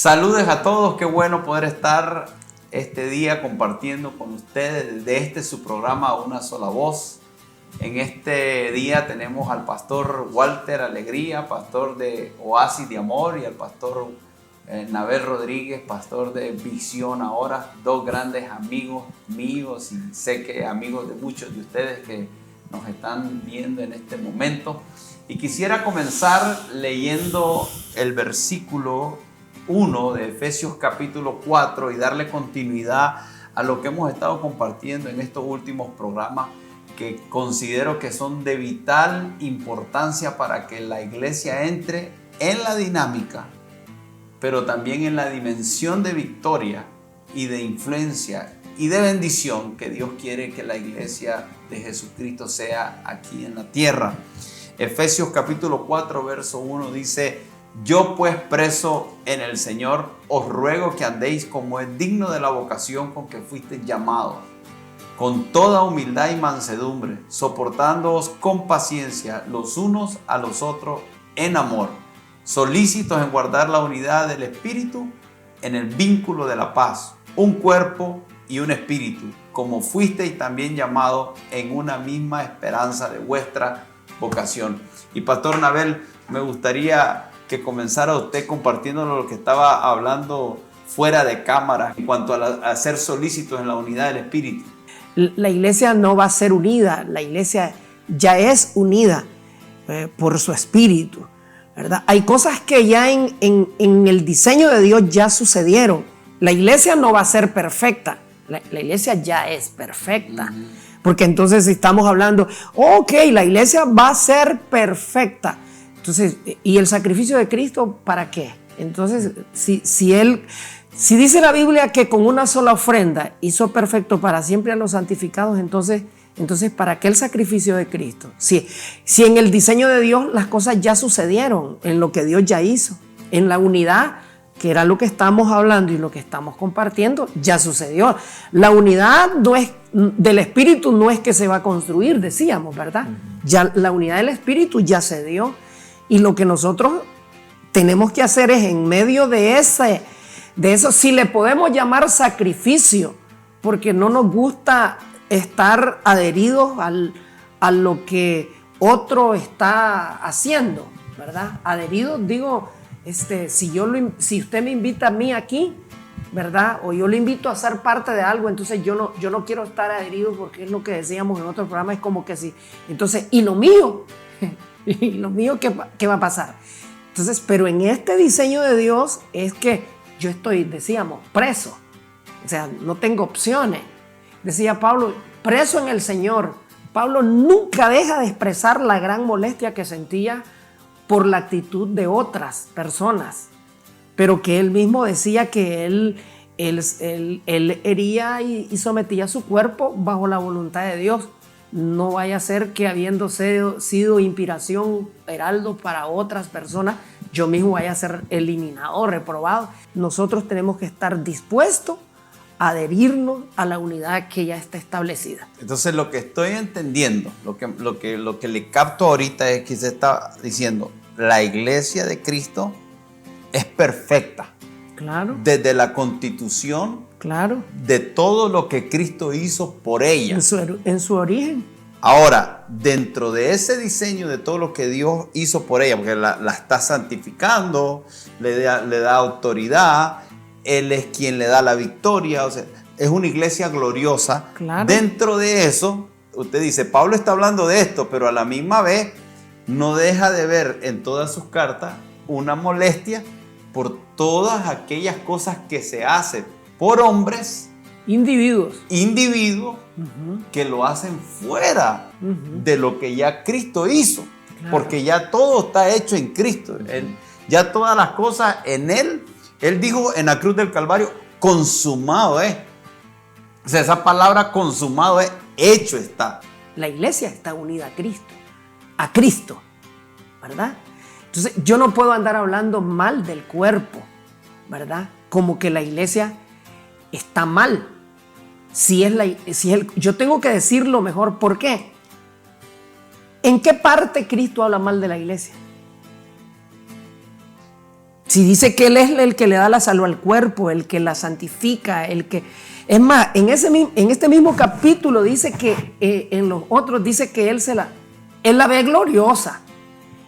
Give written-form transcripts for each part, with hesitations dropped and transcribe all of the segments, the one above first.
Saludes a todos, qué bueno poder estar este día compartiendo con ustedes de su programa Una Sola Voz. En este día tenemos al pastor Walter Alegría, pastor de Oasis de Amor, y al pastor Nabel Rodríguez, pastor de Visión Ahora, dos grandes amigos míos y sé que amigos de muchos de ustedes que nos están viendo en este momento. Y quisiera comenzar leyendo el versículo 1 de Efesios capítulo 4 y darle continuidad a lo que hemos estado compartiendo en estos últimos programas que considero que son de vital importancia para que la iglesia entre en la dinámica, pero también en la dimensión de victoria y de influencia y de bendición que Dios quiere que la iglesia de Jesucristo sea aquí en la tierra. Efesios capítulo 4 verso 1 dice: yo pues preso en el Señor os ruego que andéis como es digno de la vocación con que fuisteis llamados, con toda humildad y mansedumbre, soportándoos con paciencia los unos a los otros en amor, solícitos en guardar la unidad del Espíritu en el vínculo de la paz, un cuerpo y un espíritu, como fuisteis también llamados en una misma esperanza de vuestra vocación. Y Pastor Nabel, me gustaría que comenzara usted compartiéndonos lo que estaba hablando fuera de cámara en cuanto a ser solícitos en la unidad del Espíritu. La iglesia no va a ser unida, la iglesia ya es unida por su espíritu, ¿verdad? Hay cosas que ya en el diseño de Dios ya sucedieron. La iglesia no va a ser perfecta, la iglesia ya es perfecta. Porque entonces estamos hablando, ok, la iglesia va a ser perfecta. Entonces, ¿y el sacrificio de Cristo para qué? Entonces, si dice la Biblia que con una sola ofrenda hizo perfecto para siempre a los santificados, entonces ¿para qué el sacrificio de Cristo? Si en el diseño de Dios las cosas ya sucedieron, en lo que Dios ya hizo, en la unidad, que era lo que estamos hablando y lo que estamos compartiendo, ya sucedió. La unidad no es, del Espíritu no es que se va a construir, decíamos, ¿verdad? Ya la unidad del Espíritu ya se dio. Y lo que nosotros tenemos que hacer es, en medio de eso, si le podemos llamar sacrificio, porque no nos gusta estar adheridos a lo que otro está haciendo, ¿verdad? Adheridos, digo, si usted me invita a mí aquí, ¿verdad? O yo le invito a ser parte de algo, entonces yo no quiero estar adherido, porque es lo que decíamos en otro programa, es como que sí. Entonces, ¿y lo mío? ¿Y lo mío qué va a pasar? Entonces, pero en este diseño de Dios es que yo estoy, decíamos, preso. O sea, no tengo opciones. Decía Pablo, preso en el Señor. Pablo nunca deja de expresar la gran molestia que sentía por la actitud de otras personas, pero que él mismo decía que él hería y sometía su cuerpo bajo la voluntad de Dios. No vaya a ser que, habiendo sido inspiración, heraldo para otras personas, yo mismo vaya a ser eliminado, reprobado. Nosotros tenemos que estar dispuestos a adherirnos a la unidad que ya está establecida. Entonces, lo que estoy entendiendo, lo que le capto ahorita es que se está diciendo, la iglesia de Cristo es perfecta. Claro. Desde la constitución. Claro. De todo lo que Cristo hizo por ella. En su origen. Ahora, dentro de ese diseño de todo lo que Dios hizo por ella, porque la está santificando, le da autoridad, Él es quien le da la victoria, o sea, es una iglesia gloriosa. Claro. Dentro de eso, usted dice, Pablo está hablando de esto, pero a la misma vez no deja de ver en todas sus cartas una molestia por todas aquellas cosas que se hacen por hombres, individuos que lo hacen fuera de lo que ya Cristo hizo. Claro. Porque ya todo está hecho en Cristo. Ya todas las cosas en Él. Él dijo en la cruz del Calvario, consumado es. O sea, esa palabra consumado es, hecho está. La iglesia está unida a Cristo, ¿verdad? Entonces yo no puedo andar hablando mal del cuerpo, ¿verdad? Como que la iglesia está mal. Yo tengo que decirlo mejor. ¿Por qué? ¿En qué parte Cristo habla mal de la iglesia? Si dice que Él es el que le da la salud al cuerpo, el que la santifica, el que... Es más, en este mismo capítulo dice que en los otros dice que Él la ve gloriosa.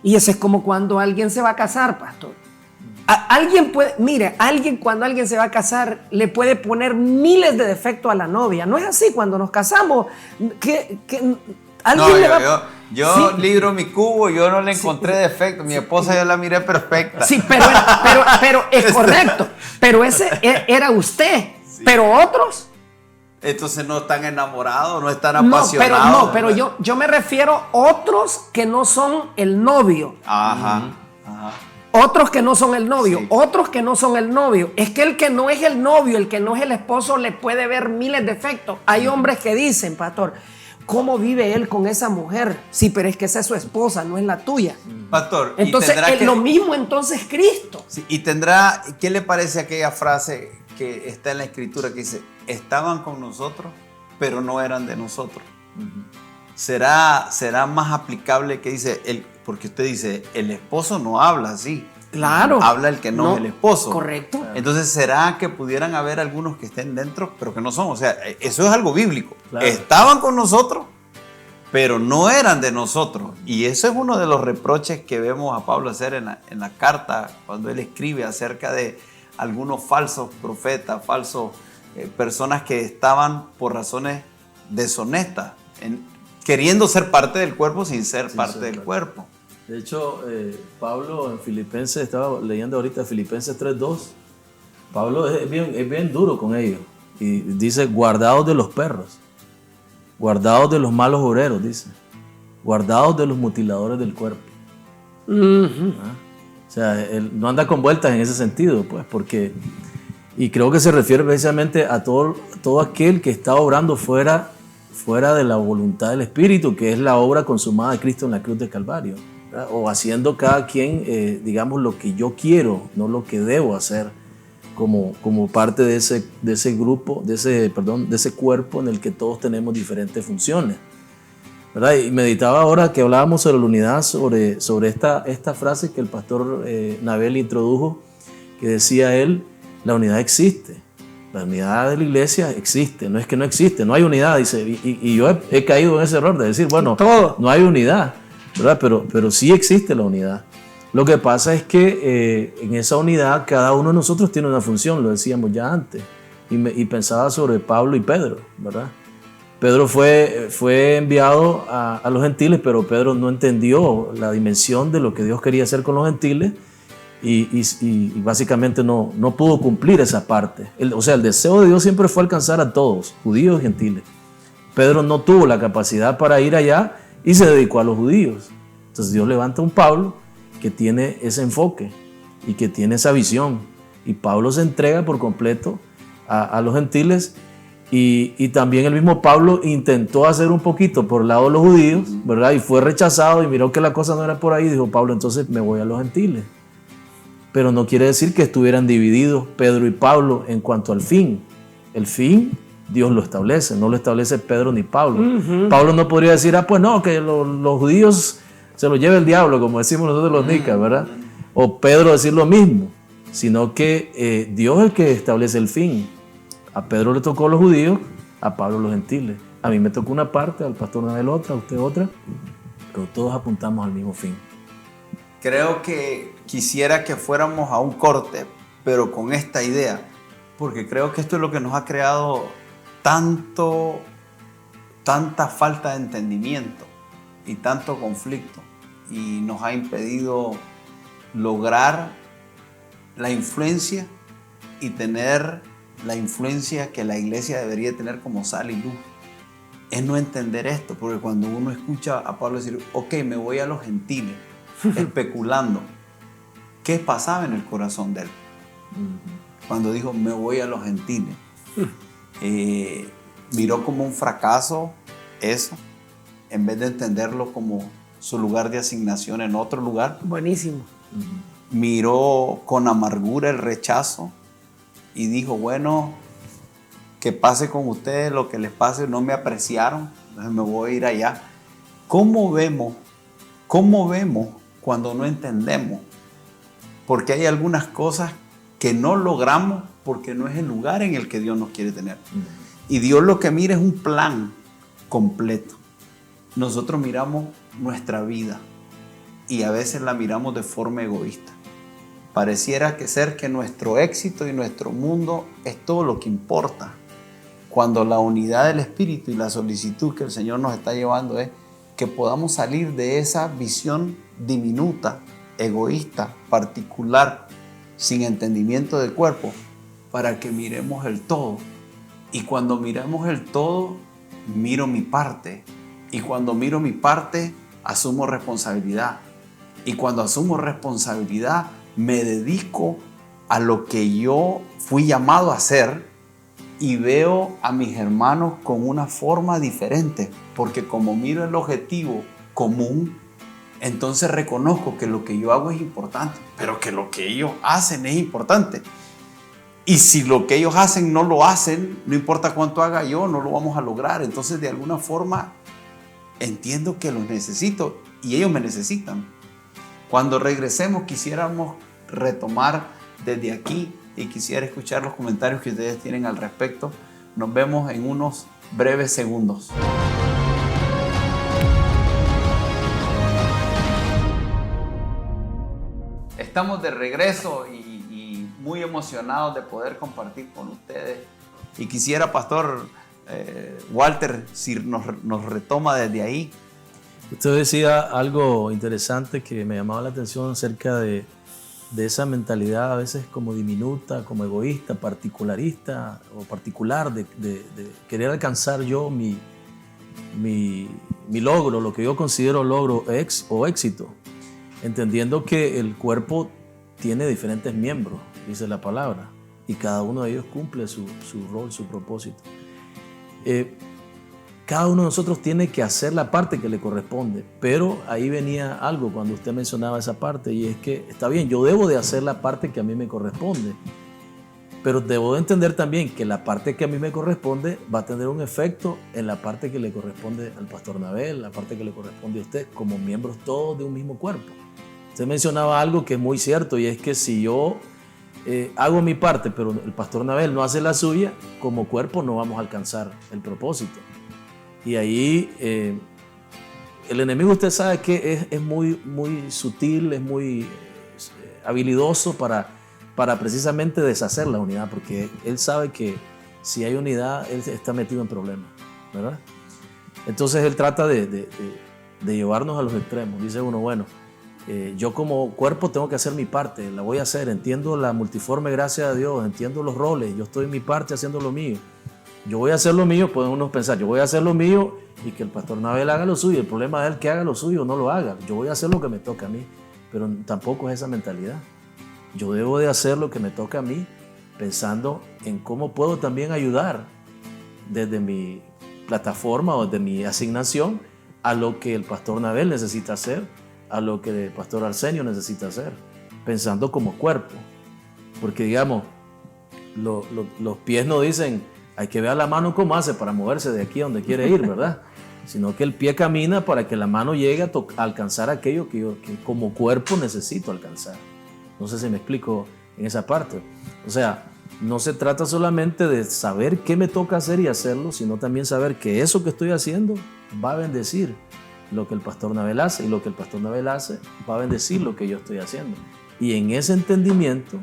Y eso es como cuando alguien se va a casar, pastor. Alguien cuando alguien se va a casar le puede poner miles de defectos a la novia. No es así cuando nos casamos. Yo libro mi cubo, yo no le encontré defecto. Mi esposa yo la miré perfecta. Sí, pero es correcto. Pero ese era usted. Sí. Pero otros. Entonces no están enamorados, no están apasionados. Pero yo me refiero a otros que no son el novio. Ajá. Otros que no son el novio, sí. Otros que no son el novio. Es que el que no es el novio, el que no es el esposo, le puede ver miles de defectos. Hay hombres que dicen, pastor, ¿cómo vive él con esa mujer? Sí, pero es que esa es su esposa, no es la tuya. Pastor, entonces lo mismo entonces Cristo. Sí, ¿qué le parece aquella frase que está en la Escritura que dice, estaban con nosotros, pero no eran de nosotros? ¿Será más aplicable que dice, porque usted dice, el esposo no habla así? Claro. Habla el que no es el esposo. Correcto. Entonces, ¿será que pudieran haber algunos que estén dentro, pero que no son? O sea, eso es algo bíblico. Claro. Estaban con nosotros, pero no eran de nosotros. Y eso es uno de los reproches que vemos a Pablo hacer en la carta, cuando él escribe acerca de algunos falsos profetas, personas que estaban por razones deshonestas, queriendo ser parte del cuerpo sin ser parte del cuerpo. De hecho, Pablo en Filipenses, estaba leyendo ahorita Filipenses 3:2, Pablo es bien duro con ellos. Y dice, guardaos de los perros, guardaos de los malos obreros, dice, guardaos de los mutiladores del cuerpo. O sea, él no anda con vueltas en ese sentido, pues, porque... Y creo que se refiere precisamente a todo aquel que está obrando fuera de la voluntad del Espíritu, que es la obra consumada de Cristo en la cruz de Calvario, ¿verdad? O haciendo cada quien, digamos, lo que yo quiero, no lo que debo hacer, como parte de ese grupo, de ese cuerpo en el que todos tenemos diferentes funciones, ¿verdad? Y meditaba ahora que hablábamos sobre la unidad, sobre esta frase que el pastor Nabel introdujo, que decía él, la unidad existe. La unidad de la iglesia existe, no es que no existe, no hay unidad, dice, y yo he caído en ese error de decir, bueno, no hay unidad, ¿verdad? Pero sí existe la unidad. Lo que pasa es que en esa unidad cada uno de nosotros tiene una función, lo decíamos ya antes, y pensaba sobre Pablo y Pedro, ¿verdad? Pedro fue enviado a los gentiles, pero Pedro no entendió la dimensión de lo que Dios quería hacer con los gentiles, y básicamente no pudo cumplir esa parte. O sea, el deseo de Dios siempre fue alcanzar a todos, judíos y gentiles. Pedro no tuvo la capacidad para ir allá y se dedicó a los judíos. Entonces Dios levanta a un Pablo que tiene ese enfoque y que tiene esa visión. Y Pablo se entrega por completo a los gentiles. Y también el mismo Pablo intentó hacer un poquito por el lado de los judíos, ¿verdad? Y fue rechazado y miró que la cosa no era por ahí. Dijo Pablo, entonces me voy a los gentiles. Pero no quiere decir que estuvieran divididos Pedro y Pablo en cuanto al fin. El fin Dios lo establece, no lo establece Pedro ni Pablo. Pablo no podría decir, pues no, que los judíos se los lleve el diablo, como decimos nosotros los nicas, ¿verdad? O Pedro decir lo mismo, sino que Dios es el que establece el fin. A Pedro le tocó los judíos, a Pablo los gentiles. A mí me tocó una parte, al pastor Nabel otra, a usted otra, pero todos apuntamos al mismo fin. Creo que quisiera que fuéramos a un corte, pero con esta idea, porque creo que esto es lo que nos ha creado tanta falta de entendimiento y tanto conflicto, y nos ha impedido lograr la influencia y tener la influencia que la iglesia debería tener como sal y luz. Es no entender esto, porque cuando uno escucha a Pablo decir, ok, me voy a los gentiles, especulando qué pasaba en el corazón de él cuando dijo me voy a los gentiles. Miró como un fracaso eso, en vez de entenderlo como su lugar de asignación en otro lugar. Buenísimo. Miró con amargura el rechazo y dijo, bueno, que pase con ustedes lo que les pase, no me apreciaron, entonces me voy a ir allá. ¿Cómo vemos cuando no entendemos porque hay algunas cosas que no logramos porque no es el lugar en el que Dios nos quiere tener. Y Dios lo que mira es un plan completo. Nosotros miramos nuestra vida y a veces la miramos de forma egoísta. Pareciera que nuestro éxito y nuestro mundo es todo lo que importa, cuando la unidad del Espíritu y la solicitud que el Señor nos está llevando es que podamos salir de esa visión diminuta, egoísta, particular, sin entendimiento del cuerpo, para que miremos el todo. Y cuando miramos el todo, miro mi parte. Y cuando miro mi parte, asumo responsabilidad. Y cuando asumo responsabilidad, me dedico a lo que yo fui llamado a hacer y veo a mis hermanos con una forma diferente, porque como miro el objetivo común, entonces reconozco que lo que yo hago es importante, pero que lo que ellos hacen es importante. Y si lo que ellos hacen no lo hacen, no importa cuánto haga yo, no lo vamos a lograr. Entonces de alguna forma entiendo que los necesito y ellos me necesitan. Cuando regresemos quisiéramos retomar desde aquí y quisiera escuchar los comentarios que ustedes tienen al respecto. Nos vemos en unos breves segundos. Estamos de regreso y muy emocionados de poder compartir con ustedes. Y quisiera, Pastor Walter, si nos retoma desde ahí. Usted decía algo interesante que me llamaba la atención acerca de esa mentalidad a veces como diminuta, como egoísta, particularista o particular de querer alcanzar yo mi logro, lo que yo considero logro o éxito, entendiendo que el cuerpo tiene diferentes miembros, dice la palabra, y cada uno de ellos cumple su rol, su propósito. Cada uno de nosotros tiene que hacer la parte que le corresponde, pero ahí venía algo cuando usted mencionaba esa parte, y es que está bien, yo debo de hacer la parte que a mí me corresponde, pero debo de entender también que la parte que a mí me corresponde va a tener un efecto en la parte que le corresponde al Pastor Nabel, la parte que le corresponde a usted, como miembros todos de un mismo cuerpo. Usted mencionaba algo que es muy cierto, y es que si yo hago mi parte, pero el Pastor Nabel no hace la suya, como cuerpo no vamos a alcanzar el propósito. Y ahí el enemigo, usted sabe que es muy, muy sutil, es muy habilidoso para precisamente deshacer la unidad, porque él sabe que si hay unidad, él está metido en problemas, ¿verdad? Entonces él trata de llevarnos a los extremos. Dice uno, bueno, yo como cuerpo tengo que hacer mi parte, la voy a hacer, entiendo la multiforme gracia de Dios, entiendo los roles, yo estoy en mi parte haciendo lo mío. Yo voy a hacer lo mío, pueden unos pensar, yo voy a hacer lo mío y que el Pastor Nabel haga lo suyo. El problema es él que haga lo suyo o no lo haga. Yo voy a hacer lo que me toca a mí, pero tampoco es esa mentalidad. Yo debo de hacer lo que me toca a mí, pensando en cómo puedo también ayudar desde mi plataforma o desde mi asignación a lo que el Pastor Nabel necesita hacer, a lo que el Pastor Arsenio necesita hacer, pensando como cuerpo. Porque digamos, los pies no dicen, hay que ver a la mano cómo hace para moverse de aquí a donde quiere ir, ¿verdad? Sino que el pie camina para que la mano llegue a alcanzar aquello que como cuerpo necesito alcanzar. No sé si me explico en esa parte. O sea, no se trata solamente de saber qué me toca hacer y hacerlo, sino también saber que eso que estoy haciendo va a bendecir lo que el Pastor Nabel hace, y lo que el Pastor Nabel hace va a bendecir lo que yo estoy haciendo. Y en ese entendimiento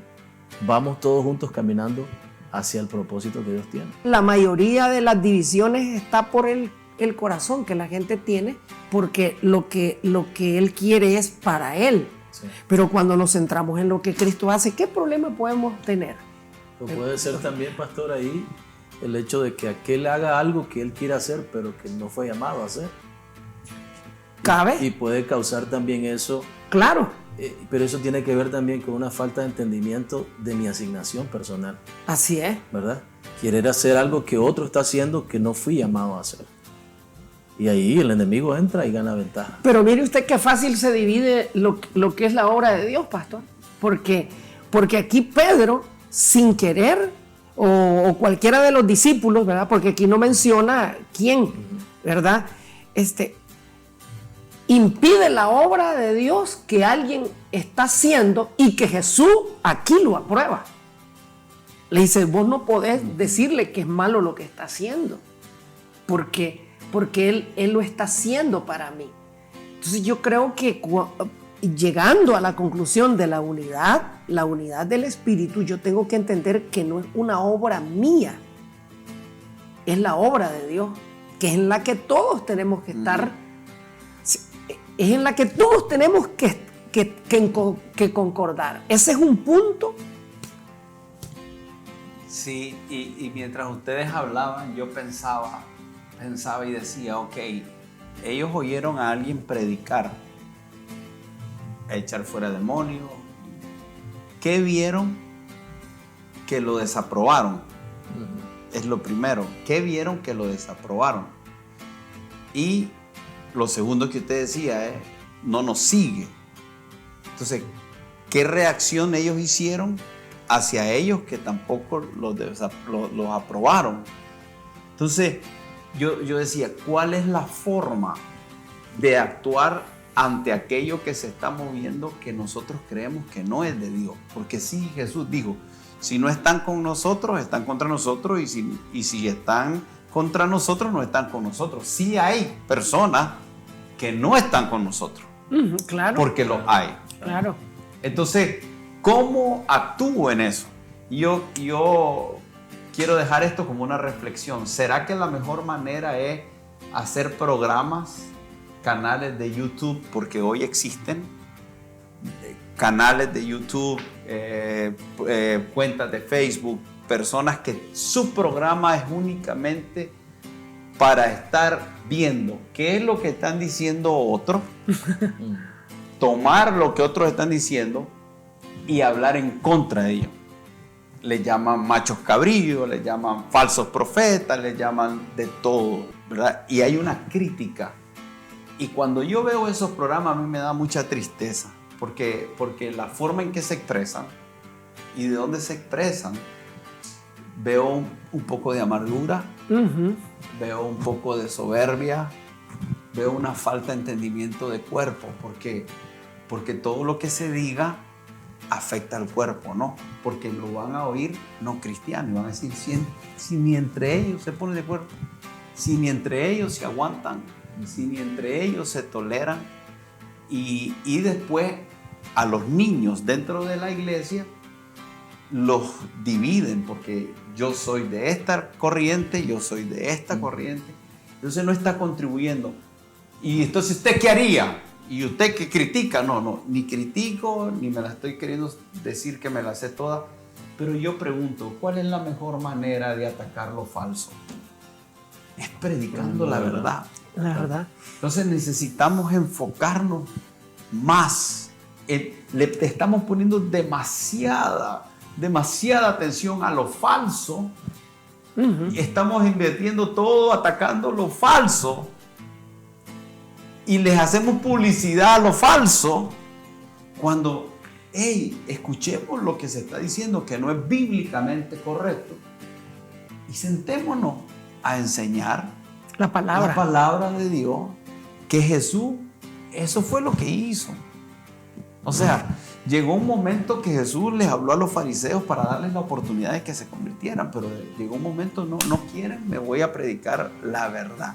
vamos todos juntos caminando hacia el propósito que Dios tiene. La mayoría de las divisiones está por el corazón que la gente tiene, porque lo que Él quiere es para Él. Sí. Pero cuando nos centramos en lo que Cristo hace, ¿qué problema podemos tener? O puede ser también, pastor, ahí el hecho de que aquel haga algo que él quiere hacer, pero que no fue llamado a hacer. ¿Cabe? Y puede causar también eso. Claro. Pero eso tiene que ver también con una falta de entendimiento de mi asignación personal. Así es. ¿Verdad? Querer hacer algo que otro está haciendo que no fui llamado a hacer. Y ahí el enemigo entra y gana ventaja. Pero mire usted qué fácil se divide lo que es la obra de Dios, pastor. Porque aquí Pedro, sin querer, o cualquiera de los discípulos, ¿verdad? Porque aquí no menciona quién, ¿verdad? impide la obra de Dios que alguien está haciendo y que Jesús aquí lo aprueba. Le dice, vos no podés decirle que es malo lo que está haciendo, porque él lo está haciendo para mí. Entonces yo creo que llegando a la conclusión de la unidad del Espíritu, yo tengo que entender que no es una obra mía, es la obra de Dios, que es en la que todos tenemos que estar, es en la que todos tenemos que concordar. Ese es un punto. Sí, y mientras ustedes hablaban, yo pensaba y decía, ok, ellos oyeron a alguien predicar, echar fuera demonios. ¿Qué vieron que lo desaprobaron? Es lo primero. ¿Qué vieron que lo desaprobaron? Y lo segundo que usted decía es, no nos sigue. Entonces, ¿qué reacción ellos hicieron hacia ellos que tampoco los aprobaron? Entonces, yo decía, ¿cuál es la forma de actuar ante aquello que se está moviendo que nosotros creemos que no es de Dios? Porque sí, Jesús dijo, si no están con nosotros, están contra nosotros, y si están contra nosotros, no están con nosotros. Sí hay personas que no están con nosotros. Claro. Porque los hay. Claro. Entonces, ¿cómo actúo en eso? Yo quiero dejar esto como una reflexión. ¿Será que la mejor manera es hacer programas, canales de YouTube? Porque hoy existen canales de YouTube, cuentas de Facebook, personas que su programa es únicamente para estar viendo qué es lo que están diciendo otros, tomar lo que otros están diciendo y hablar en contra de ellos. Le llaman machos cabrillos, le llaman falsos profetas, le llaman de todo, ¿verdad? Y hay una crítica. Y cuando yo veo esos programas, a mí me da mucha tristeza, porque la forma en que se expresan y de dónde se expresan, veo un poco de amargura, veo un poco de soberbia, veo una falta de entendimiento de cuerpo, porque todo lo que se diga afecta al cuerpo, ¿no? Porque lo van a oír no cristianos y van a decir, si ni entre ellos se ponen de acuerdo, si ni entre ellos se aguantan, si ni entre ellos se toleran, y después a los niños dentro de la iglesia los dividen, porque yo soy de esta corriente, yo soy de esta corriente, entonces no está contribuyendo. Y entonces, ¿usted qué haría? Y usted que critica, no, ni critico, ni me la estoy queriendo decir que me la sé toda, pero yo pregunto, ¿cuál es la mejor manera de atacar lo falso? Es predicando la verdad. La verdad. Entonces necesitamos enfocarnos más. Le estamos poniendo demasiada atención a lo falso. Estamos invirtiendo todo atacando lo falso. Y les hacemos publicidad a lo falso cuando, escuchemos lo que se está diciendo que no es bíblicamente correcto y sentémonos a enseñar la palabra de Dios, que Jesús, eso fue lo que hizo. O sea, llegó un momento que Jesús les habló a los fariseos para darles la oportunidad de que se convirtieran, pero llegó un momento, no quieren, me voy a predicar la verdad.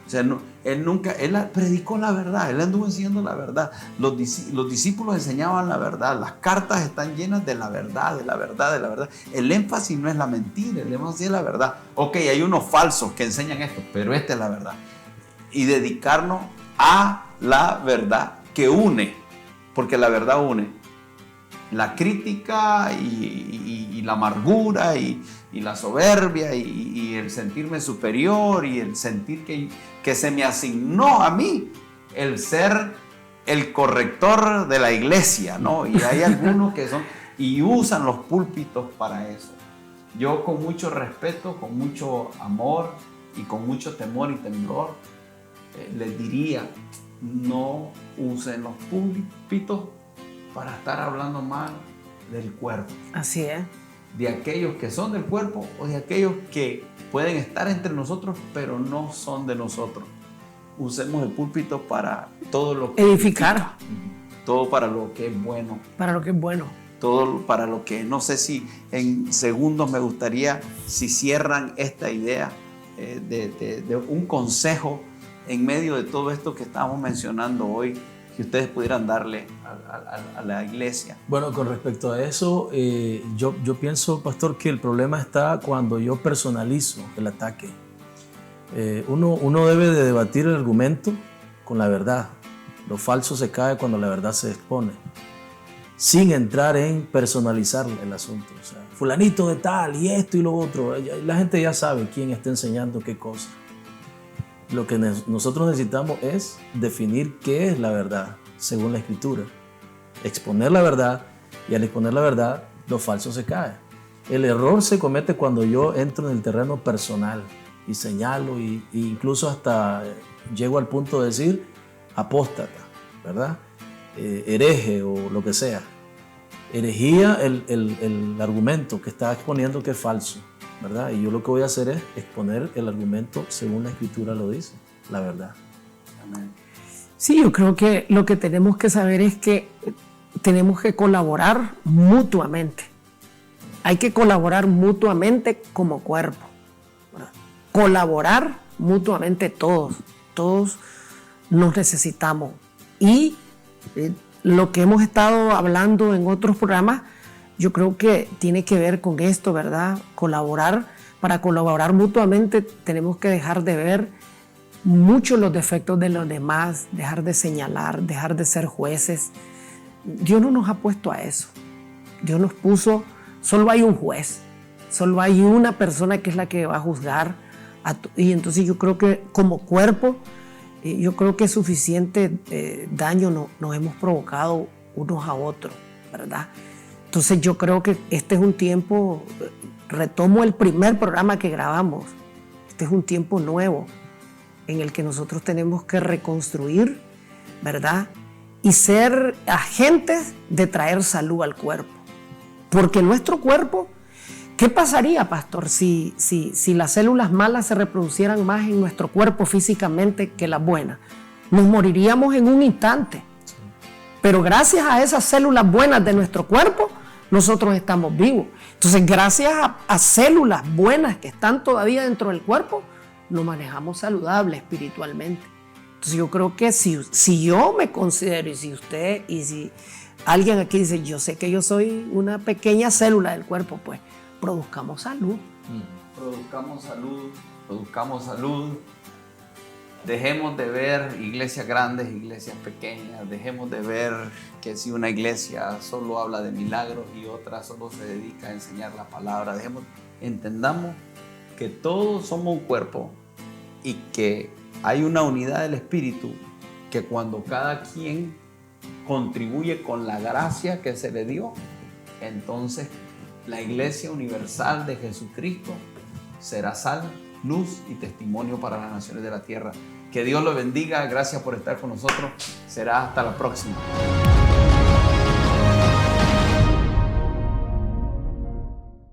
O sea, él predicó la verdad, él anduvo enseñando la verdad. Los discípulos enseñaban la verdad, las cartas están llenas de la verdad, de la verdad, de la verdad. El énfasis no es la mentira, el énfasis es la verdad. Ok, hay unos falsos que enseñan esto, pero esta es la verdad. Y dedicarnos a la verdad que une, porque la verdad une. La crítica y la amargura y la soberbia y el sentirme superior y el sentir que se me asignó a mí el ser el corrector de la iglesia, ¿no? Y hay algunos que son y usan los púlpitos para eso. Yo con mucho respeto, con mucho amor y con mucho temor y temblor les diría, no usen los púlpitos para estar hablando mal del cuerpo. Así es. De aquellos que son del cuerpo o de aquellos que pueden estar entre nosotros pero no son de nosotros. usemos el púlpito para todo lo que edificar, todo para lo que es bueno. para lo que es bueno. Todo para lo que, no sé si en segundos me gustaría si cierran esta idea de un consejo en medio de todo esto que estamos mencionando hoy, que ustedes pudieran darle a la iglesia. Bueno, con respecto a eso, yo pienso, pastor, que el problema está cuando yo personalizo el ataque. Uno debe de debatir el argumento con la verdad. Lo falso se cae cuando la verdad se expone, sin entrar en personalizar el asunto. O sea, fulanito de tal y esto y lo otro. La gente ya sabe quién está enseñando qué cosa. Lo que nosotros necesitamos es definir qué es la verdad según la Escritura. Exponer la verdad, y al exponer la verdad, lo falso se cae. El error se comete cuando yo entro en el terreno personal y señalo e incluso hasta llego al punto de decir apóstata, ¿verdad? Hereje o lo que sea. Herejía el argumento que está exponiendo que es falso, ¿verdad? Y yo lo que voy a hacer es exponer el argumento según la Escritura lo dice, la verdad. Amén. Sí, yo creo que lo que tenemos que saber es que tenemos que colaborar mutuamente. Hay que colaborar mutuamente como cuerpo, ¿verdad? Colaborar mutuamente todos nos necesitamos. Y lo que hemos estado hablando en otros programas, yo creo que tiene que ver con esto, ¿verdad? Para colaborar mutuamente tenemos que dejar de ver mucho los defectos de los demás, dejar de señalar, dejar de ser jueces. Dios no nos ha puesto a eso. Dios nos puso, solo hay un juez, solo hay una persona que es la que va a juzgar. Y entonces yo creo que como cuerpo, yo creo que suficiente daño nos hemos provocado unos a otros, ¿verdad? Entonces yo creo que este es un tiempo, retomo el primer programa que grabamos, este es un tiempo nuevo en el que nosotros tenemos que reconstruir, ¿verdad? Y ser agentes de traer salud al cuerpo. Porque nuestro cuerpo, ¿qué pasaría, pastor, si las células malas se reproducieran más en nuestro cuerpo físicamente que las buenas? Nos moriríamos en un instante. Pero gracias a esas células buenas de nuestro cuerpo, nosotros estamos vivos. Entonces, gracias a células buenas que están todavía dentro del cuerpo, nos manejamos saludable espiritualmente. Entonces, yo creo que si yo me considero, y si usted, y si alguien aquí dice, yo sé que yo soy una pequeña célula del cuerpo, pues produzcamos salud. Produzcamos salud, produzcamos salud. Dejemos de ver iglesias grandes, iglesias pequeñas. Dejemos de ver que si una iglesia solo habla de milagros y otra solo se dedica a enseñar la palabra. Entendamos que todos somos un cuerpo y que hay una unidad del Espíritu, que cuando cada quien contribuye con la gracia que se le dio, entonces la Iglesia Universal de Jesucristo será sal, luz y testimonio para las naciones de la tierra. Que Dios lo bendiga, gracias por estar con nosotros, será hasta la próxima.